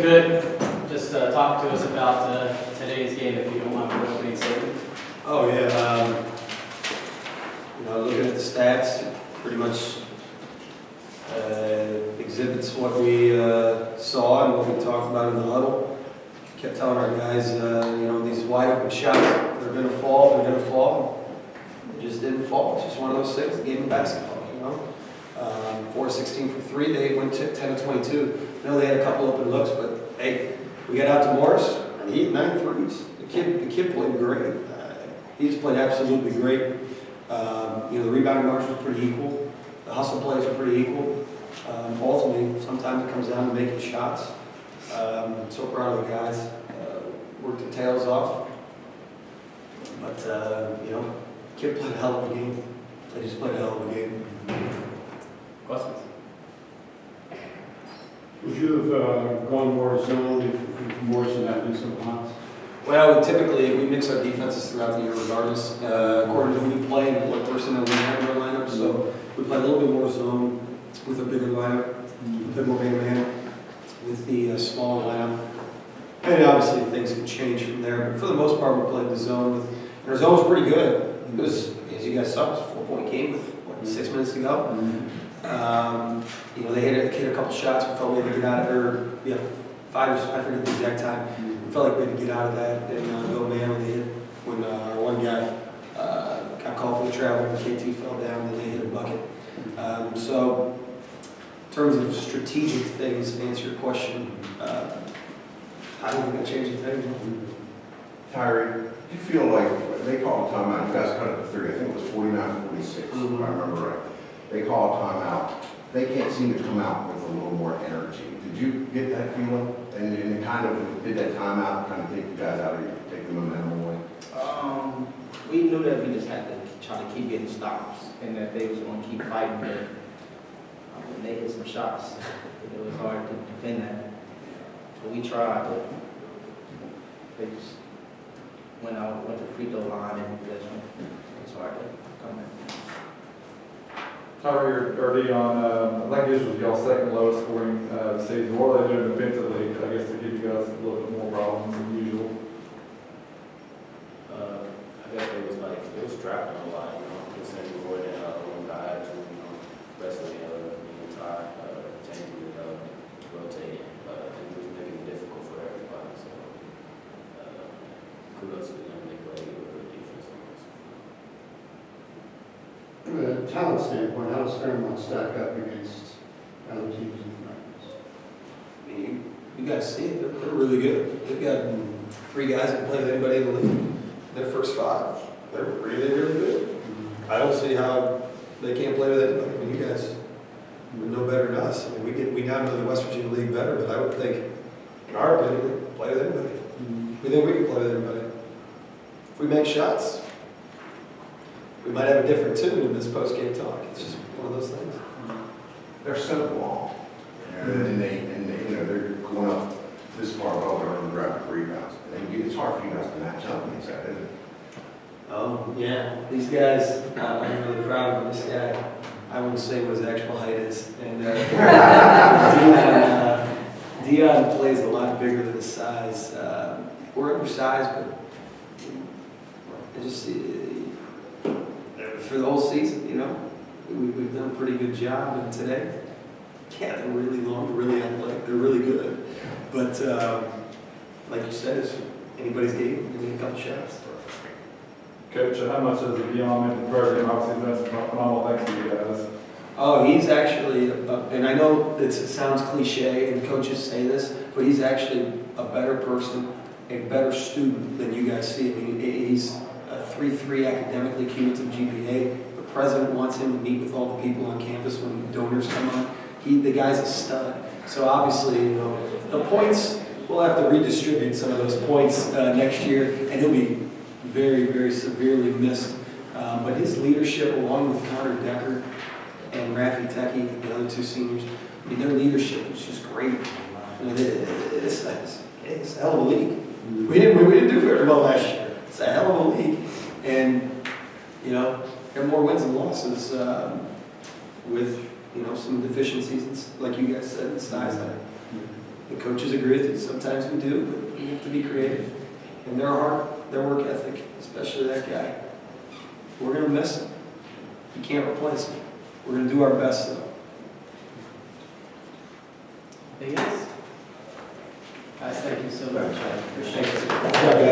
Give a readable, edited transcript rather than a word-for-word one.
could, just talk to us about today's game, if you don't mind for opening statement. Oh yeah, looking at the stats, pretty much exhibits what we saw and what we talked about in the huddle. Kept telling our guys, these wide open shots, they're going to fall, they're going to fall. They just didn't fall. It's just one of those things, the game of basketball, 4-16 from 3, they went 10-22. I know they had a couple open looks, but hey, we got out to Morris, and he hit 9 threes. The kid played great. He just played absolutely great. The rebounding margin was pretty equal. The hustle plays are pretty equal. Ultimately, sometimes it comes down to making shots. I'm so proud of the guys. Worked their tails off. But, kid played a hell of a game. They just played a hell of a game. Questions? Would you have gone more zone if Morris had not been so hot? Well, typically we mix our defenses throughout the year regardless, according to who we play and what personnel we have in our lineup. So we play a little bit more zone with a bigger lineup, a bit more man-to-man with the smaller lineup. And obviously things can change from there, but for the most part we played the zone. And our zone was pretty good. It was, as you guys saw, it was a 4-point game with, 6 minutes to go. They hit a couple shots. We felt we had to get out of there. 5 or I forget the exact time. We felt like we had to get out of that and go man when they hit. When our one guy got called for the travel, and KT fell down, and they hit a bucket. So, in terms of strategic things, to answer your question, I don't think that changed the thing. Tyree, do you feel like they called a timeout? You guys cut it to 3. I think it was 49-46, if I remember right. They call a timeout. They can't seem to come out with a little more energy. Did you get that feeling? And it kind of did that timeout kind of take you guys out of here, take the momentum away? We knew that we just had to try to keep getting stops and that they was going to keep fighting. But they hit some shots. It was hard to defend that. So we tried, but they just went to free throw line and it's hard to come in. Tyler or Dion, I think this was y'all's second lowest scoring season. What are they doing defensively, I guess, to give you guys a little bit more problems than usual? I guess it was trapped on a lot, just saying before that one guy to, rest of the entire team rotating. And it was making it difficult for everybody. So kudos to them, they played a good defense on this. From a talent standpoint, how does Fairmont stack up against other teams in the conference? I mean, you guys see it, they're really good. They've got 3 guys that play with anybody in the league. Their first 5, they're really, really good. I don't see how they can't play with anybody. I mean, you guys would know better than us. I mean, we now know the West Virginia League better, but I would think, in our opinion, we can play with anybody. We think we can play with anybody. If we make shots, we might have a different tune in this post-game talk. It's just one of those things. They're so long. And they're going up this far above their own draft rebounds. And it's hard for you guys to match up against that, isn't it? Oh, yeah. These guys, I'm really proud of this guy. I wouldn't say what his actual height is. And Dion plays a lot bigger than his size. We're undersized, but I just for the whole season, we've done a pretty good job. And today, yeah, they're really long, really athletic, they're really good. But like you said, it's anybody's game. We need a couple shots. Coach, how much has the Dion in the program? Obviously, that's phenomenal. Thanks to you guys. Oh, he's actually, and I know it sounds cliche, and coaches say this, but he's actually a better person, a better student than you guys see. I mean, he's a 3.3 academically cumulative GPA. The president wants him to meet with all the people on campus when donors come on. The guy's a stud. So obviously, the points, we'll have to redistribute some of those points next year, and he'll be very, very severely missed. But his leadership, along with Connor Decker and Rafi Teki, the other 2 seniors, I mean, their leadership is just great. It's a hell of a league. We didn't do very well last year. It's a hell of a league. And, there are more wins and losses with, some deficiencies, like you guys said, in size. The coaches agree with you, sometimes we do, but we have to be creative. And their work ethic, especially that guy. We're going to miss him. You can't replace him. We're going to do our best, though. Anything else? Guys, thank you so much. I appreciate it. Thanks.